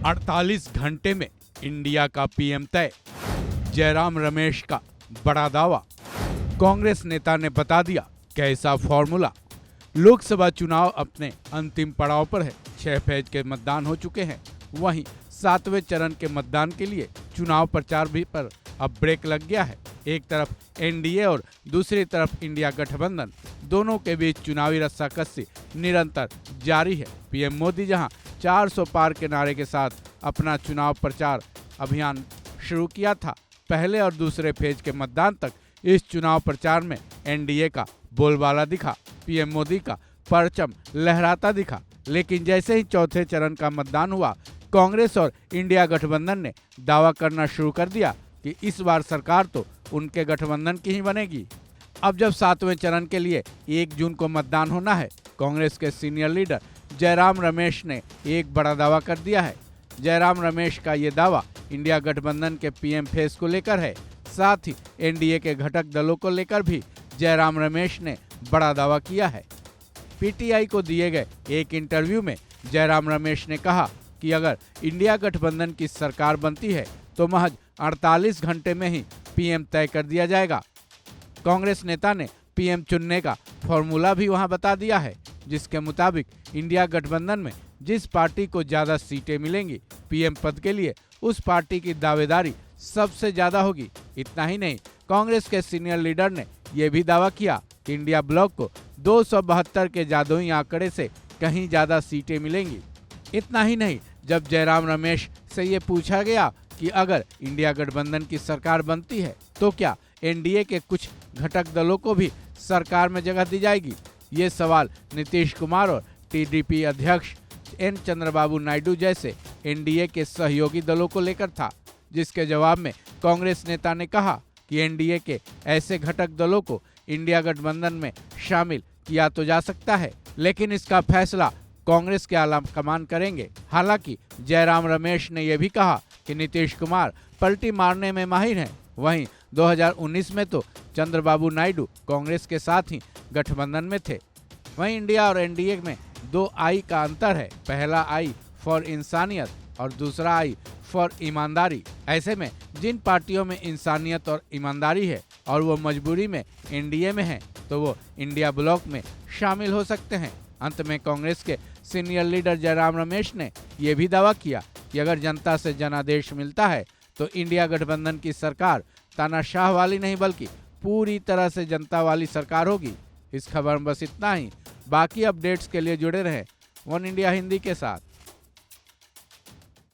48 घंटे में इंडिया का पीएम तय, जयराम रमेश का बड़ा दावा। कांग्रेस नेता ने बता दिया कैसा फॉर्मूला। लोकसभा चुनाव अपने अंतिम पड़ाव पर है। 6 फेज के मतदान हो चुके हैं। वहीं 7वें चरण के मतदान के लिए चुनाव प्रचार भी पर अब ब्रेक लग गया है। एक तरफ एनडीए और दूसरी तरफ इंडिया गठबंधन, दोनों के बीच चुनावी रस्साकसी निरंतर जारी है। पीएम मोदी जहां 400 पार के नारे के साथ अपना चुनाव प्रचार अभियान शुरू किया था, पहले और दूसरे फेज के मतदान तक इस चुनाव प्रचार में एनडीए का बोलबाला दिखा। पीएम मोदी का परचम लहराता दिखा। लेकिन जैसे ही चौथे चरण का मतदान हुआ, कांग्रेस और इंडिया गठबंधन ने दावा करना शुरू कर दिया कि इस बार सरकार तो उनके गठबंधन की ही बनेगी। अब जब 7वें चरण के लिए 1 जून को मतदान होना है, कांग्रेस के सीनियर लीडर जयराम रमेश ने एक बड़ा दावा कर दिया है। जयराम रमेश का ये दावा इंडिया गठबंधन के पीएम फेस को लेकर है। साथ ही एनडीए के घटक दलों को लेकर भी जयराम रमेश ने बड़ा दावा किया है। पीटीआई को दिए गए एक इंटरव्यू में जयराम रमेश ने कहा कि अगर इंडिया गठबंधन की सरकार बनती है तो महज 48 घंटे में ही पीएम तय कर दिया जाएगा। कांग्रेस नेता ने पीएम चुनने का फॉर्मूला भी वहां बता दिया है, जिसके मुताबिक इंडिया गठबंधन में जिस पार्टी को ज्यादा सीटें मिलेंगी, पीएम पद के लिए उस पार्टी की दावेदारी सबसे ज्यादा होगी। इतना ही नहीं, कांग्रेस के सीनियर लीडर ने यह भी दावा किया कि इंडिया ब्लॉक को 272 के जादुई आंकड़े से कहीं ज्यादा सीटें मिलेंगी। इतना ही नहीं, जब जयराम रमेश से ये पूछा गया कि अगर इंडिया गठबंधन की सरकार बनती है तो क्या एनडीए के कुछ घटक दलों को भी सरकार में जगह दी जाएगी, ये सवाल नीतीश कुमार और टीडीपी अध्यक्ष एन चंद्रबाबू नायडू जैसे एनडीए के सहयोगी दलों को लेकर था। जिसके जवाब में कांग्रेस नेता ने कहा कि एनडीए के ऐसे घटक दलों को इंडिया गठबंधन में शामिल किया तो जा सकता है, लेकिन इसका फैसला कांग्रेस के आला कमान करेंगे। हालांकि जयराम रमेश ने यह भी कहा कि नीतीश कुमार पलटी मारने में माहिर हैं। वहीं 2019 में तो चंद्रबाबू नायडू कांग्रेस के साथ ही गठबंधन में थे। वहीं इंडिया और एनडीए में 2 आई का अंतर है। पहला आई फॉर इंसानियत और दूसरा आई फॉर ईमानदारी। ऐसे में जिन पार्टियों में इंसानियत और ईमानदारी है और वो मजबूरी में एनडीए में हैं, तो वो इंडिया ब्लॉक में शामिल हो सकते हैं। अंत में कांग्रेस के सीनियर लीडर जयराम रमेश ने यह भी दावा किया कि अगर जनता से जनादेश मिलता है तो इंडिया गठबंधन की सरकार तानाशाह वाली नहीं बल्कि पूरी तरह से जनता वाली सरकार होगी। इस खबर में बस इतना ही। बाकी अपडेट्स के लिए जुड़े रहें वन इंडिया हिंदी के साथ।